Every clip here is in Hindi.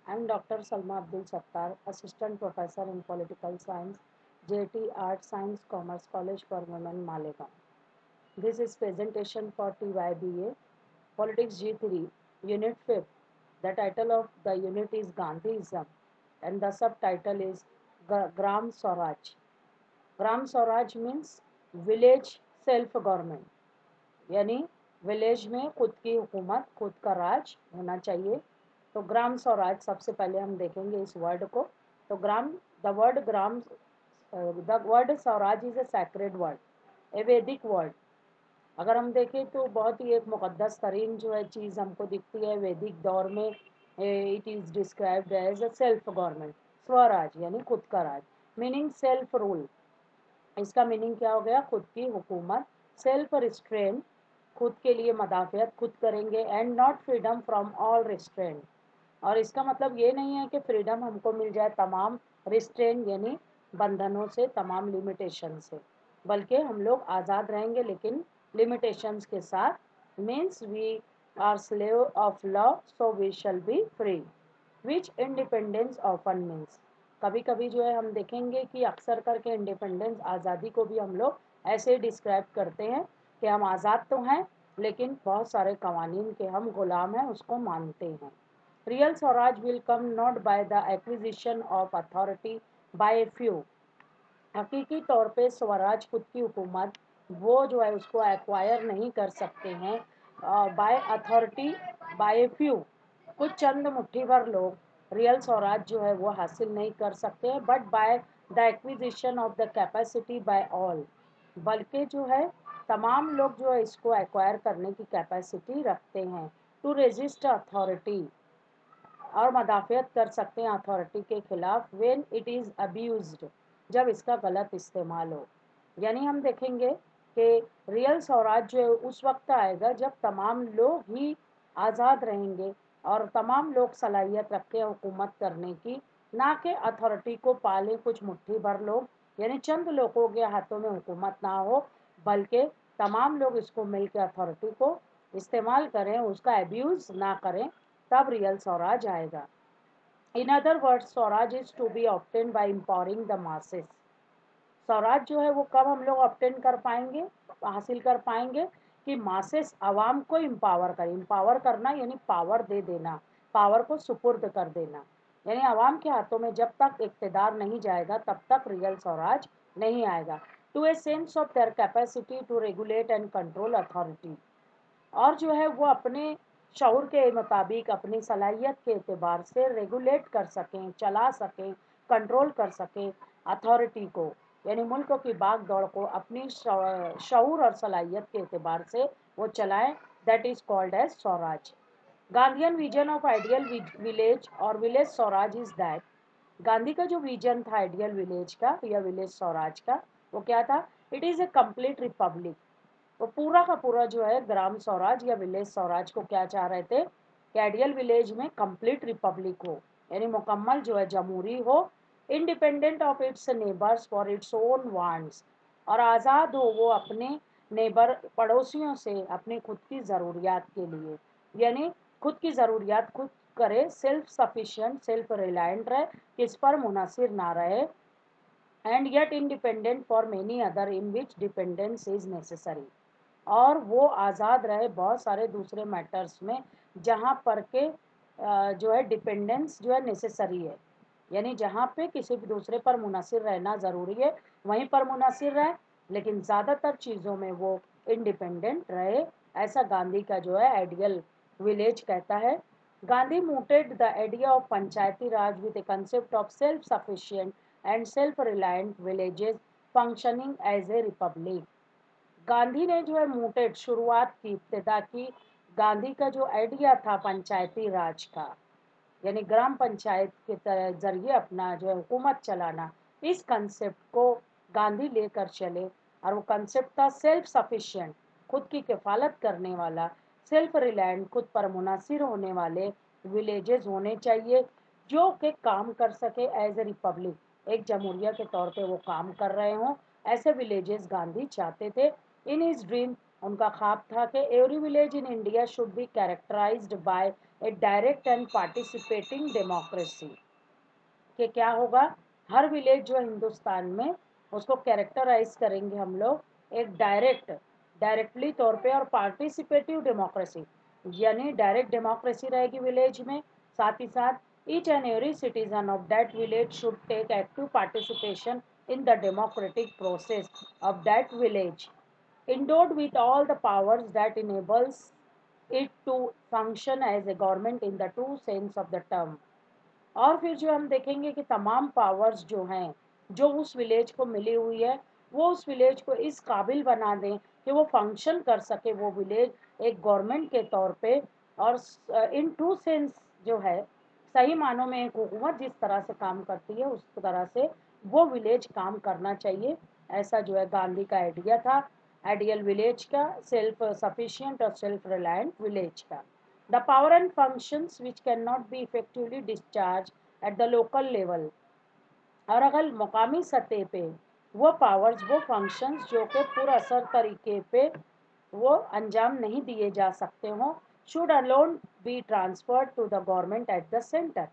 I'm Dr. Salma Abdul Sattar, Assistant Professor in Political Science, JT Art Science Commerce College for Women, Malegaon. This is presentation for TYBA, Politics G3, Unit 5th. The title of the unit is Gandhiism and the subtitle is Gram Swaraj. Gram Swaraj means village self-government, यानी विलेज में खुद की हुकूमत, खुद का राज होना चाहिए। तो ग्राम स्वराज सबसे पहले हम देखेंगे इस वर्ड को। तो Gram, the word swaraj is a sacred word, a Vedic word. अगर हम देखें तो बहुत ही एक मुकद्दस तरीन जो है चीज़ हमको दिखती है वैदिक दौर में। It is described as a self government, swaraj यानी खुद का राज, मीनिंग सेल्फ रूल। इसका मीनिंग क्या हो गया? खुद की हुकूमत, सेल्फ रिस्ट्रेंट, खुद के लिए मदाफियत खुद करेंगे, and not freedom from all restraint. और इसका मतलब ये नहीं है कि फ्रीडम हमको मिल जाए तमाम रिस्ट्रेंट यानी बंधनों से, तमाम लिमिटेशन से, बल्कि हम लोग आज़ाद रहेंगे लेकिन लिमिटेशंस के साथ। Means we are slave of law so we shall be free, which independence often means. कभी कभी जो है हम देखेंगे कि अक्सर करके इंडिपेंडेंस, आज़ादी को भी हम लोग ऐसे डिस्क्राइब करते हैं कि हम आज़ाद तो हैं लेकिन बहुत सारे कवानीन के हम गुलाम हैं, उसको मानते हैं। Real Swaraj will come not bye the acquisition of authority by a few. हकीकी तौर पे स्वराज, खुद की हुकूमत, वो जो है उसको एक्वायर नहीं कर सकते हैं by authority, by a few, कुछ चंद मुट्ठी भर लोग रियल स्वराज जो है वो हासिल नहीं कर सकते हैं, but by the acquisition of the capacity by all, बल्कि जो है तमाम लोग जो है इसको एक्वायर करने की कैपेसिटी रखते हैं। टू रेजिस्ट अथॉरिटी, और मदाफियत कर सकते हैं अथॉरिटी के खिलाफ, व्हेन इट इज़ अब्यूज्ड, जब इसका गलत इस्तेमाल हो। यानी हम देखेंगे कि रियल स्वराज जो है उस वक्त आएगा जब तमाम लोग ही आज़ाद रहेंगे और तमाम लोग सलाहियत रखते हैं हुकूमत करने की, ना कि अथॉरिटी को पाले कुछ मुट्ठी भर लोग, यानी चंद लोगों के हाथों में हुकूमत ना हो, बल्कि तमाम लोग इसको मिल के अथॉरिटी को इस्तेमाल करें, उसका एब्यूज़ ना करें, तब रियल स्वराज आएगा। In other words, swaraj is to be obtain by empowering the masses. Swaraj जो है वो कब हम लोग ऑब्टेन कर पाएंगे, हासिल कर पाएंगे, कि मासेस, आवाम को एम्पावर करें। एम्पावर करना यानी पावर दे देना, पावर को सुपुर्द कर देना, यानी आवाम के हाथों में जब तक इक़्तिदार नहीं जाएगा तब तक रियल स्वराज नहीं आएगा। To a sense of their capacity to regulate and control authority, और जो है वो अपने शऊर के मुताबिक, अपनी सलाहियत के एतबार से रेगुलेट कर सकें, चला सकें, कंट्रोल कर सकें अथॉरिटी को, यानी मुल्क की भाग दौड़ को अपनी शऊर और सलाहियत के एतबार से वो चलाएं। That is called as swaraj. Gandhian vision of ideal village और village swaraj is that, Gandhi का जो विजन था आइडियल विलेज का या विलेज स्वराज का, वो क्या था? It is a complete Republic. वो पूरा का पूरा जो है ग्राम स्वराज या विलेज स्वराज को क्या चाह रहे थे? कि आइडियल विलेज में कंप्लीट रिपब्लिक हो, यानी मुकम्मल जो है जमहूरी हो, independent of its neighbours for its own wants, और आज़ाद हो वो अपने नेबर, पड़ोसियों से अपनी खुद की ज़रूरियात के लिए, यानी खुद की ज़रूरियात खुद करे, सेल्फ सफिशिएंट, सेल्फ रिलायंट रहे, किस पर मुनहसर ना रहे, and yet independent for many other in which dependence is necessary, और वो आज़ाद रहे बहुत सारे दूसरे मैटर्स में जहाँ पर के जो है डिपेंडेंस जो है नेसेसरी है, यानी जहाँ पे किसी भी दूसरे पर मुनहसर रहना ज़रूरी है वहीं पर मुनहसर रहे, लेकिन ज़्यादातर चीज़ों में वो इंडिपेंडेंट रहे। ऐसा गांधी का जो है आइडियल विलेज कहता है। Gandhi mooted the idea of panchayati raj with a concept of self-sufficient and self-reliant villages functioning as a republic। Gandhi ने जो है मूटेड, शुरुआत की, इब्तिदा की, गांधी का जो आइडिया था पंचायती राज का, यानी ग्राम पंचायत के जरिए अपना जो है हुकूमत चलाना, इस कंसेप्ट को गांधी लेकर चले, और वो कंसेप्ट था सेल्फ सफिशिएंट, खुद की किफ़ालत करने वाला, सेल्फ रिलायंट, खुद पर मुनहसर होने वाले विलेजेस होने चाहिए जो कि काम कर सके एज ए रिपब्लिक, एक जमहूरिया के तौर पे वो काम कर रहे हों, ऐसे विलेजेस गांधी चाहते थे। इन हिज ड्रीम उनका ख्वाब था कि every village in India should be characterised by a direct and participating democracy, कि क्या होगा, हर विलेज जो हिंदुस्तान में उसको कैरेक्टराइज करेंगे हम लोग एक डायरेक्टली तौर पे और पार्टिसिपेटिव डेमोक्रेसी, यानी डायरेक्ट डेमोक्रेसी रहेगी विलेज में। साथ ही साथ each and every citizen of that village should take active participation in the democratic process of that village, endowed with all the powers that enables it to function as a government in the true sense of the term। और फिर जो हम देखेंगे कि तमाम पावर्स जो हैं जो उस विलेज को मिली हुई है वो उस विलेज को इस काबिल बना दें कि वो फंक्शन कर सके, वो विलेज एक गवर्नमेंट के तौर पे, और इन ट्रू सेंस जो है सही मानों में एक हुकूमत जिस तरह से काम करती है उस तरह से वो विलेज काम करना चाहिए। ऐसा जो है गांधी का आइडिया था, आइडियल विलेज का, सेल्फ सफिशिएंट और सेल्फ रिलायंट विलेज का। The power and functions which cannot be effectively discharged at the local level, और अगर मुकामी सतह पे वो पावर्स वो फंक्शंस जो कि पुरअसर तरीके पे वो अंजाम नहीं दिए जा सकते हों, should alone be transferred to the government at the centre,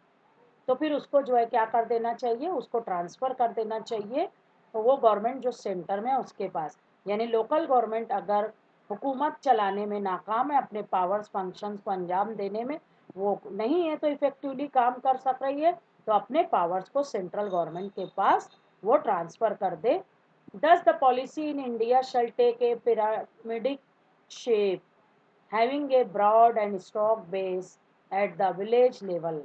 तो फिर उसको जो है क्या कर देना चाहिए, उसको ट्रांसफ़र कर देना चाहिए तो वो गवर्नमेंट जो सेंटर में है उसके पास। यानी लोकल गवर्नमेंट अगर हुकूमत चलाने में नाकाम है, अपने पावर्स फंक्शंस को अंजाम देने में वो नहीं है तो इफ़ेक्टिवली काम कर सक रही है, तो अपने पावर्स को सेंट्रल गवर्नमेंट के पास वो ट्रांसफ़र कर दे। Thus the policy in India shall take a pyramidic shape having a broad and strong base at the village level.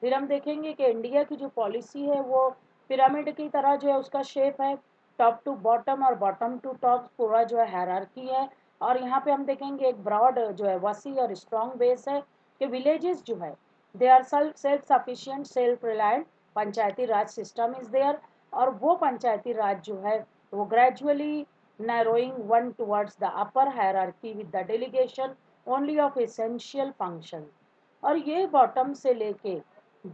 फिर हम देखेंगे कि इंडिया की जो पॉलिसी है वो पिरामिड की तरह जो है उसका शेप है, टॉप टू बॉटम और बॉटम टू टॉप पूरा जो है हायरार्की है। और यहाँ पे हम देखेंगे एक ब्रॉड जो है वसी और स्ट्रॉन्ग बेस है कि विलेजेस जो है they are self sufficient self reliant, panchayati raj system is there, और वो पंचायती राज जो है वो gradually narrowing one towards the upper hierarchy with the delegation only of essential functions। और ये बॉटम से लेके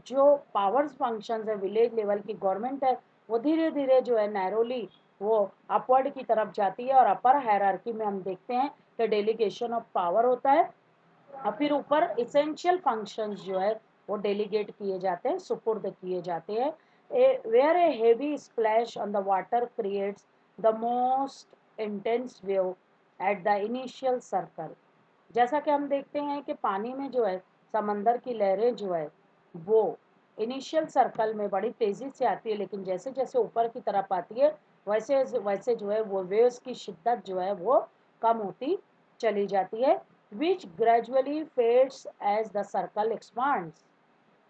जो पावर्स फंक्शंस है विलेज लेवल की गवर्नमेंट है वो धीरे धीरे जो है नैरोली वो अपवर्ड की तरफ जाती है, और अपर हायरार्की में हम देखते हैं कि डेलीगेशन ऑफ पावर होता है, और फिर ऊपर इसेंशियल फंक्शंस जो है वो डेलीगेट किए जाते हैं, सुपुर्द किए जाते हैं। Where a heavy splash on the water creates the most intense wave at the initial circle. जैसा कि हम देखते हैं कि पानी में जो है समंदर की लहरें जो है वो इनिशियल सर्कल में बड़ी तेज़ी से आती है, लेकिन जैसे जैसे ऊपर की तरफ आती है वैसे वैसे जो है वो वेव्स की शिद्दत जो है वो कम होती चली जाती है, which gradually fades as the circle expands.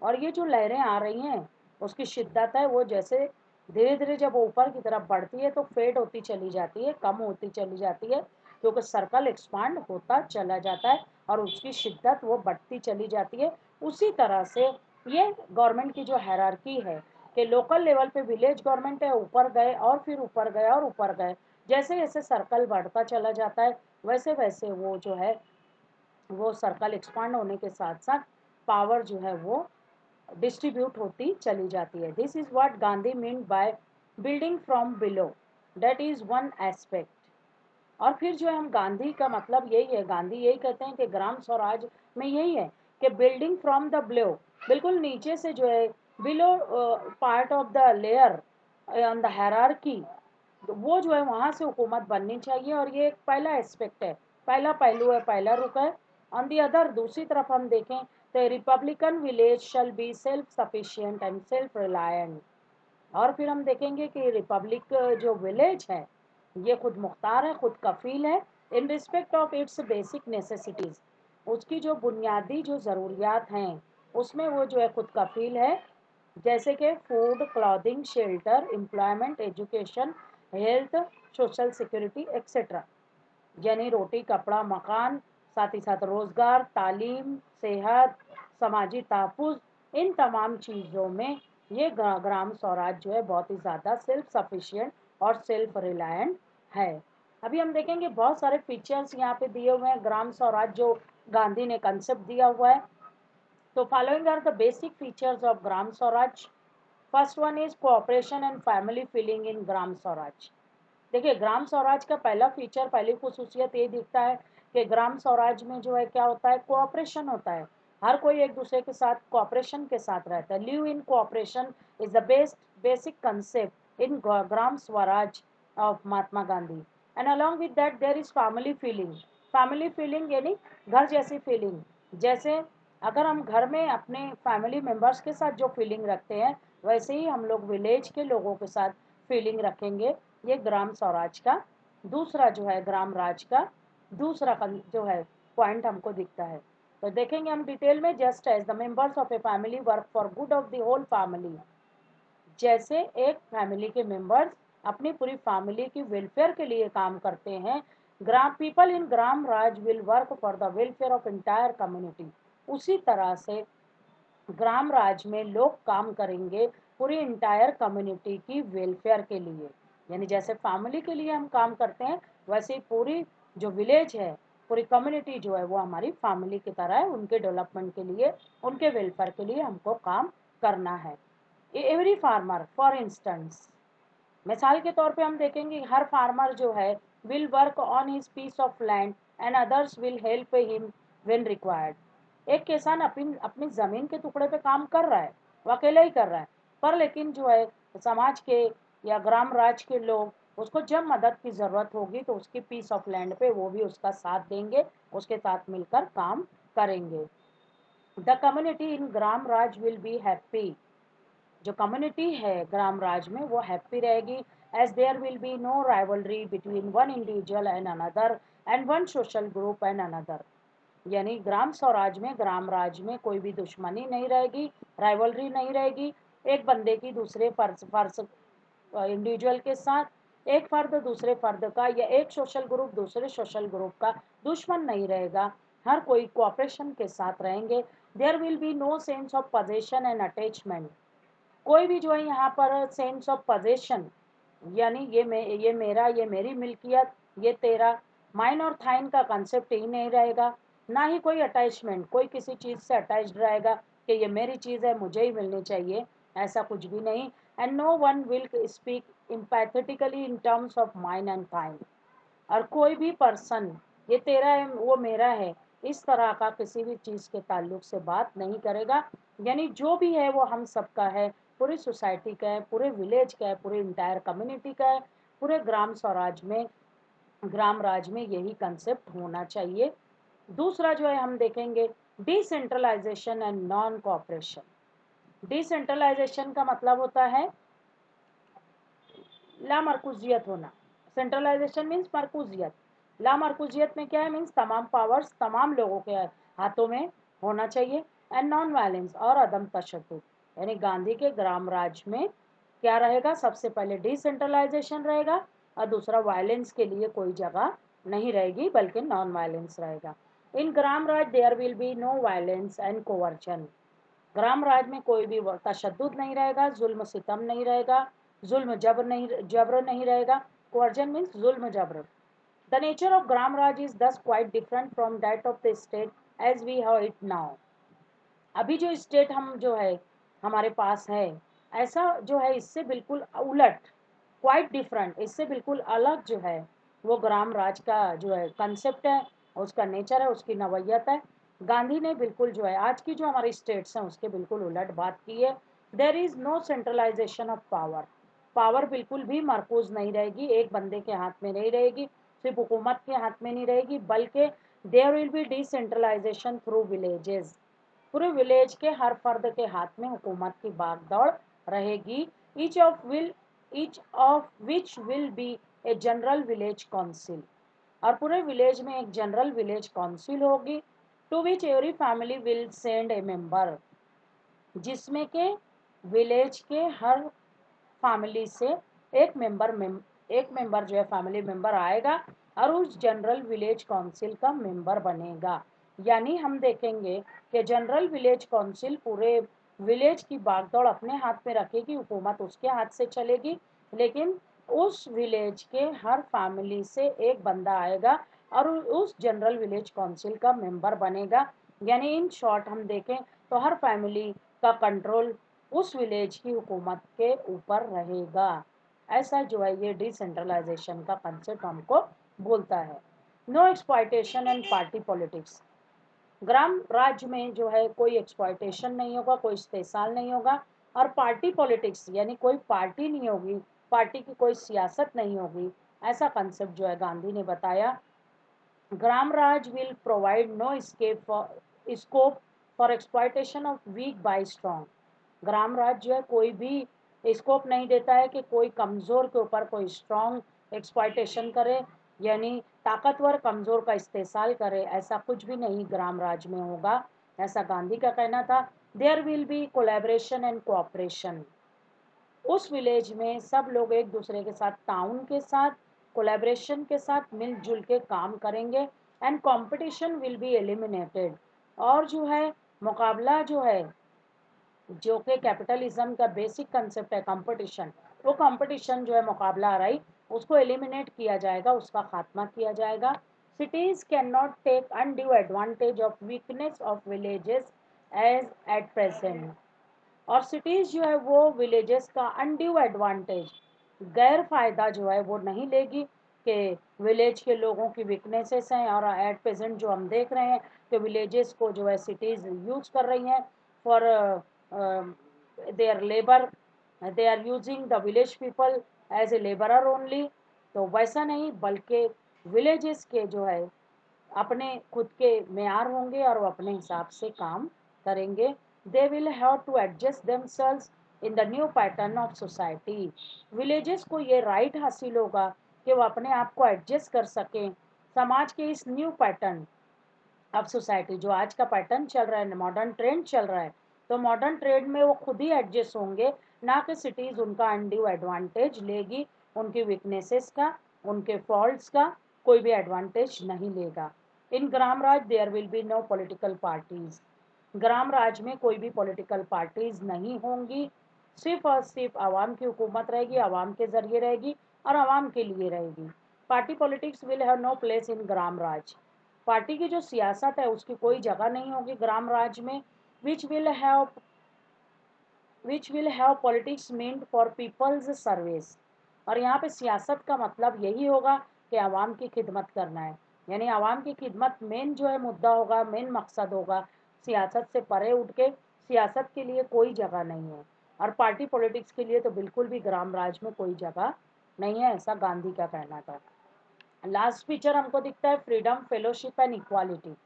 और ये जो लहरें आ रही हैं उसकी शिद्दत है वो जैसे धीरे धीरे जब वो ऊपर की तरफ बढ़ती है तो फेड होती चली जाती है, कम होती चली जाती है, क्योंकि सर्कल एक्सपांड होता चला जाता है और उसकी शिद्दत वो बढ़ती चली जाती है। उसी तरह से ये गवर्नमेंट की जो हायरार्की है कि लोकल लेवल पे विलेज गवर्नमेंट है, ऊपर गए और फिर ऊपर गए और ऊपर गए, जैसे जैसे सर्कल बढ़ता चला जाता है वैसे वैसे वो जो है वो सर्कल एक्सपांड होने के साथ साथ पावर जो है वो डिस्ट्रीब्यूट होती चली जाती है। This is what Gandhi mean by building from below, that is one aspect. और फिर जो है हम गांधी का मतलब यही है, गांधी यही कहते हैं कि ग्राम स्वराज में यही है कि बिल्डिंग फ्रॉम द बिलो, बिल्कुल नीचे से जो है below part of the layer on the hierarchy, वो जो है वहां से हुकूमत बननी चाहिए, और ये एक पहला एस्पेक्ट है, पहला पहलू है, पहला रुख है। ऑन दी अदर दूसरी तरफ हम देखें तो Republican village shall be self sufficient and self reliant. और फिर हम देखेंगे कि रिपब्लिक जो विलेज है ये खुद मुख्तार है, खुद कफील है in respect of its basic necessities, उसकी जो बुनियादी जो ज़रूरियात हैं उसमें वो जो है खुद कफील है, जैसे कि food clothing shelter employment education health social security etcetera, यानी रोटी कपड़ा मकान, साथ ही साथ रोज़गार तालीम सेहत समाजी तहफ़्फ़ुज़, इन तमाम चीज़ों में ये ग्राम स्वराज जो है बहुत ही ज़्यादा सेल्फ सफिशिएंट और सेल्फ रिलायंट है। अभी हम देखेंगे बहुत सारे फीचर्स यहाँ पे दिए हुए हैं ग्राम स्वराज जो गांधी ने कंसेप्ट दिया हुआ है। तो following are the basic features of Gram Swaraj. First one is cooperation and family feeling in Gram Swaraj. देखिए ग्राम स्वराज का पहला फीचर, पहली खसूसियत ये दिखता है कि ग्राम स्वराज में जो है क्या होता है, कोऑपरेशन होता है। हर कोई एक दूसरे के साथ कोऑपरेशन के साथ रहता है। Live in cooperation is the basic concept in gram swaraj of Mahatma Gandhi. And along with that there is family feeling. Family feeling यानी घर जैसी फीलिंग। जैसे अगर हम घर में अपने फैमिली मेंबर्स के साथ जो फीलिंग रखते हैं, वैसे ही हम लोग विलेज के लोगों के साथ फीलिंग रखेंगे। ये ग्राम स्वराज का दूसरा जो है, ग्राम राज का दूसरा जो है पॉइंट हमको दिखता है। तो देखेंगे हम डिटेल में। Just as the members of a family work for good of the whole family. जैसे एक फैमिली के मेंबर्स अपनी पूरी फैमिली की वेलफेयर के लिए काम करते हैं, Gram people in gram Raj will work for the welfare of entire community. उसी तरह से ग्राम राज में लोग काम करेंगे पूरी इंटायर कम्युनिटी की वेलफेयर के लिए। यानी जैसे फैमिली के लिए हम काम करते हैं, वैसे ही पूरी जो विलेज है, पूरी कम्युनिटी जो है वो हमारी फैमिली की तरह है। उनके डेवलपमेंट के लिए, उनके वेलफेयर के लिए हमको काम करना है। एवरी फार्मर फॉर इंस्टेंस, मिसाल के तौर पे हम देखेंगे हर फार्मर जो है will work on his piece of land and others will help him when required. एक किसान अपनी अपनी जमीन के टुकड़े पे काम कर रहा है, वो अकेला ही कर रहा है, पर लेकिन जो है समाज के या ग्राम राज के लोग उसको जब मदद की जरूरत होगी तो उसकी पीस ऑफ लैंड पे वो भी उसका साथ देंगे, उसके साथ मिलकर काम करेंगे। The community in gram Raj will be happy. जो कम्युनिटी है ग्राम राज में वो हैप्पी रहेगी, as there will be no rivalry between one individual and another and one social group and another. यानी ग्राम स्वराज में, ग्राम राज में कोई भी दुश्मनी नहीं रहेगी, राइवलरी नहीं रहेगी। एक बंदे की दूसरे फर्ज फर्ज इंडिविजुअल के साथ, एक फर्द दूसरे फर्द का या एक सोशल ग्रुप दूसरे सोशल ग्रुप का दुश्मन नहीं रहेगा। हर कोई कोऑपरेशन के साथ रहेंगे। There will be no sense of possession and attachment. कोई भी जो है यहाँ पर सेंस ऑफ पोजेशन, यानी ये मेरा, ये मेरी मिल्कियत, ये तेरा, माइन और थाइन का कंसेप्ट ही नहीं रहेगा। ना ही कोई अटैचमेंट, कोई किसी चीज़ से अटैच्ड रहेगा कि ये मेरी चीज़ है, मुझे ही मिलनी चाहिए, ऐसा कुछ भी नहीं। And no one will speak empathetically in terms of mine and thine. और कोई भी पर्सन ये तेरा है वो मेरा है इस तरह का किसी भी चीज़ के ताल्लुक से बात नहीं करेगा। यानी जो भी है वो हम सबका है, पूरी सोसाइटी का है, पूरे विलेज का है, पूरे इंटायर कम्युनिटी का है। पूरे ग्राम स्वराज में, ग्राम राज में यही कंसेप्ट होना चाहिए। दूसरा जो है हम देखेंगे decentralisation and non cooperation. Decentralisation का मतलब होता है लामरकुजियत होना। Centralisation means मरकुजियत। लामरकुजियत में क्या है, मीन्स तमाम पावर्स तमाम लोगों के हाथों में होना चाहिए। एंड नॉन वायलेंस और अदम तशद्दुद। यानी गांधी के ग्राम राज में क्या रहेगा, सबसे पहले डिसेंट्रलाइजेशन रहेगा और दूसरा वायलेंस के लिए कोई जगह नहीं रहेगी, बल्कि नॉन वायलेंस रहेगा। In gram Raj there will be no violence and coercion. Gram राज में कोई भी तशद्दुद नहीं रहेगा, जुल्म सितम नहीं रहेगा, जब्र नहीं रहेगा। कोर्जन मीन्स जुल्म जब्र। The nature of Gram Raj is thus quite different from that of the state as we have it now. अभी जो स्टेट हम जो है हमारे पास है, ऐसा जो है इससे बिल्कुल उलट, क्वाइट डिफरेंट, इससे बिल्कुल अलग जो है वो ग्राम राज का जो है कंसेप्ट है, उसका नेचर है, उसकी नवैयत है। गांधी ने बिल्कुल जो है आज की जो हमारी स्टेट्स हैं उसके बिल्कुल उलट बात की है। There is no centralisation of power. Power बिल्कुल भी मरकूज नहीं रहेगी, एक बंदे के हाथ में नहीं रहेगी, सिर्फ हुकूमत के हाथ में नहीं रहेगी, बल्कि there will be decentralisation through villages. पूरे विलेज के हर फर्द के हाथ में हुकूमत की बागडोर रहेगी। Each of will each of which will be a general village council. और पूरे विलेज में एक जनरल विलेज काउंसिल होगी। To which every family will send a member, जिसमें के विलेज के हर फैमिली से एक मेंबर जो है फैमिली मेंबर आएगा और उस जनरल विलेज काउंसिल का मेंबर बनेगा। यानी हम देखेंगे कि जनरल विलेज काउंसिल पूरे विलेज की बागडोर अपने हाथ में रखेगी, हुकूमत उसके हाथ से चलेगी, लेकिन उस विलेज के हर फैमिली से एक बंदा आएगा और उस जनरल विलेज काउंसिल का मेंबर बनेगा। यानी इन शॉर्ट हम देखें तो हर फैमिली का कंट्रोल उस विलेज की हुकूमत के ऊपर रहेगा। ऐसा जो है ये डिसेंट्रलाइजेशन का कंसेप्ट हमको बोलता है। No exploitation and party politics, Gram Rajya में जो है कोई एक्सप्लॉयटेशन नहीं होगा, कोई इस्तेसाल नहीं होगा, और पार्टी पॉलिटिक्स यानी कोई पार्टी नहीं होगी, पार्टी की कोई सियासत नहीं होगी, ऐसा कंसेप्ट जो है गांधी ने बताया। ग्राम राज will provide no scope for exploitation of weak by strong, Gram Raj जो है कोई भी स्कोप नहीं देता है कि कोई कमज़ोर के ऊपर कोई स्ट्रॉन्ग एक्सप्लॉयटेशन करे, यानी ताकतवर कमज़ोर का इस्तेसाल करे, ऐसा कुछ भी नहीं ग्राम राज में होगा, ऐसा गांधी का कहना था। There will be collaboration and cooperation, उस विलेज में सब लोग एक दूसरे के साथ ताउन के साथ कोलैबोरेशन के साथ मिलजुल के काम करेंगे, and competition will be eliminated, और जो है मुकाबला जो है, जो कि कैपिटलिज्म का बेसिक कंसेप्ट है कंपटीशन, वो कंपटीशन जो है मुकाबला रही उसको एलिमिनेट किया जाएगा, उसका खात्मा किया जाएगा। Cities can not take undue advantage of weakness of villages as at present, और सिटीज़ जो है वो विलेजेस का अनड्यू एडवांटेज, गैर फायदा जो है वो नहीं लेगी कि विलेज के लोगों की वीकनेसेस हैं, और एट प्रेजेंट जो हम देख रहे हैं कि विलेजेस को जो है सिटीज़ यूज कर रही हैं for their labour, they are using the village people as a labourer only, तो वैसा नहीं, बल्कि विलेजेस के जो है अपने खुद के मेयार होंगे और वो अपने हिसाब से काम करेंगे। They will have to adjust themselves in the new pattern of society, villages को ये राइट हासिल होगा कि वो अपने आप को एडजस्ट कर सकें समाज के इस न्यू पैटर्न अब सोसाइटी, जो आज का पैटर्न चल रहा है, मॉडर्न ट्रेंड चल रहा है, तो मॉडर्न ट्रेंड में वो खुद ही एडजस्ट होंगे, ना कि सिटीज उनका अनड्यू एडवांटेज लेगी, उनकी वीकनेसेस का, उनके फॉल्ट्स का कोई भी एडवांटेज नहीं लेगा। In gram Raj there will be no political parties, Gram राज में कोई भी पॉलिटिकल पार्टीज नहीं होंगी, सिर्फ और सिर्फ आवाम की हुकूमत रहेगी, आवाम के जरिए रहेगी और आवाम के लिए रहेगी। Party politics will have no place in gram raj, party की जो सियासत है उसकी कोई जगह नहीं होगी ग्राम राज में। Which will have politics meant for people's service, और यहाँ पे सियासत का मतलब यही होगा कि आवाम की खिदमत करना है, यानी आवाम की खिदमत मेन जो है मुद्दा होगा, मेन मकसद होगा, सियासत से परे उठ के सियासत के लिए कोई जगह नहीं है, और पार्टी पॉलिटिक्स के लिए तो बिल्कुल भी ग्राम राज में कोई जगह नहीं है, ऐसा गांधी का कहना था। लास्ट पिक्चर हमको दिखता है freedom, fellowship and equality,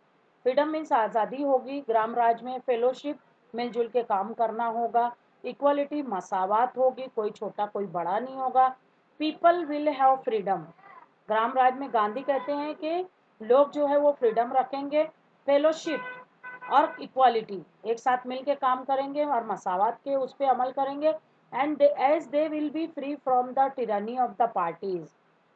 freedom means आज़ादी होगी ग्राम राज में, फेलोशिप मिलजुल के काम करना होगा, इक्वालिटी मसावात होगी, कोई छोटा कोई बड़ा नहीं होगा, पीपल विल हैव फ्रीडम, ग्राम राज में गांधी कहते हैं कि लोग जो है वो फ्रीडम रखेंगे, फेलोशिप और इक्वालिटी एक साथ मिल के काम करेंगे और मसावात के उस पर अमल करेंगे, and as they will be free from the tyranny of the parties,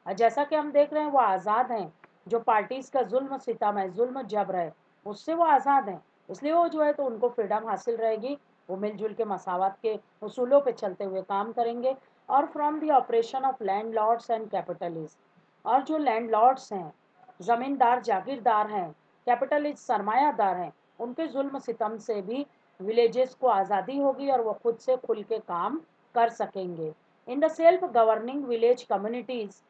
जैसा कि हम देख रहे हैं वो आज़ाद हैं, जो पार्टीज का जुल्म सितम है, जुल्म जबर है, उससे वो आज़ाद हैं, इसलिए वो जो है तो उनको फ्रीडम हासिल रहेगी, वो मिलजुल के मसावत के उसूलों पे चलते हुए काम करेंगे। और from the operation of landlords and capitalist, और जो लैंड लॉर्ड्स हैं, ज़मींदार जागीरदार हैं, कैपिटलिस्ट सरमायादार हैं, उनके जुल्म सितम से भी विलेजेस को आज़ादी होगी और वो खुद से खुल के काम कर सकेंगे। In the self governing village communities,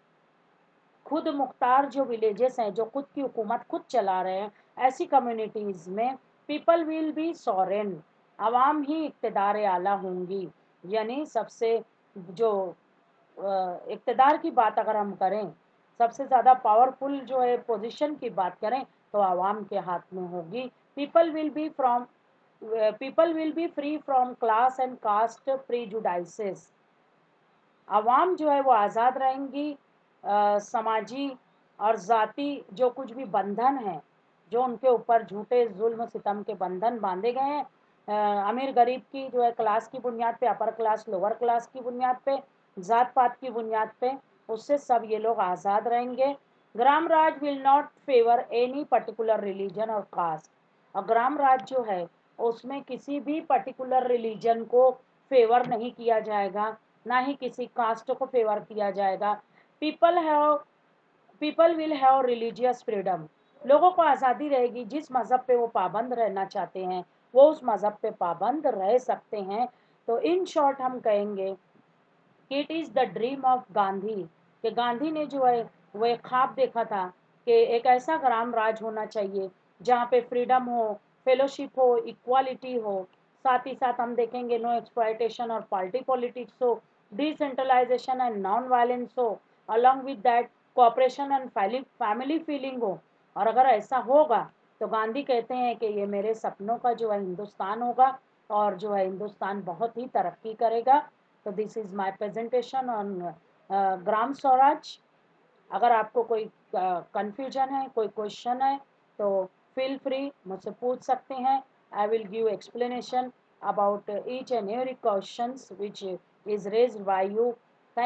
खुद मुख्तार जो विलेजेस हैं, जो खुद की हुकूमत खुद चला रहे हैं, ऐसी कम्युनिटीज़ में पीपल विल बी सॉरेन, आवाम ही इक़्तिदार आला होंगी, यानी सबसे जो इक़्तिदार की बात अगर हम करें, सबसे ज़्यादा पावरफुल जो है पोजीशन की बात करें तो आवाम के हाथ में होगी। People will be from people will be free from class and caste prejudices, आवाम जो है वो आज़ाद रहेंगी समाजी और ज़ाती जो कुछ भी बंधन हैं, जो उनके ऊपर झूठे जुल्म सितम के बंधन बांधे गए हैं, अमीर गरीब की जो है क्लास की बुनियाद पे, अपर क्लास लोअर क्लास की बुनियाद पे, ज़ात पात की बुनियाद पे, उससे सब ये लोग आज़ाद रहेंगे। ग्राम राज will not favour any particular religion और कास्ट, और ग्राम राज जो है उसमें किसी भी पर्टिकुलर रिलीजन को फेवर नहीं किया जाएगा, ना ही किसी कास्ट को फेवर किया जाएगा। People have people will have religious freedom, लोगों को आज़ादी रहेगी, जिस मज़हब पे वो पाबंद रहना चाहते हैं वो उस मज़हब पे पाबंद रह सकते हैं। तो इन शॉर्ट हम कहेंगे कि it is the dream of Gandhi, कि गांधी ने जो है वो एक ख्वाब देखा था कि एक ऐसा ग्राम राज होना चाहिए जहाँ पे फ्रीडम हो, फेलोशिप हो, इक्वालिटी हो, साथ ही साथ हम देखेंगे नो एक्सप्लॉयटेशन और पार्टी पॉलिटिक्स हो, डिसेंट्रलाइजेशन एंड नॉन वायलेंस हो, along with that cooperation and family feeling हो। और अगर ऐसा होगा तो गांधी कहते हैं कि ये मेरे सपनों का जो है हिंदुस्तान होगा, और जो है हिंदुस्तान बहुत ही तरक्की करेगा। तो this is my presentation on Gram Swaraj. अगर आपको कोई कंफ्यूजन है, कोई क्वेश्चन है, तो फील फ्री मुझसे पूछ सकते हैं। I will give explanation about each and every questions which is raised bye you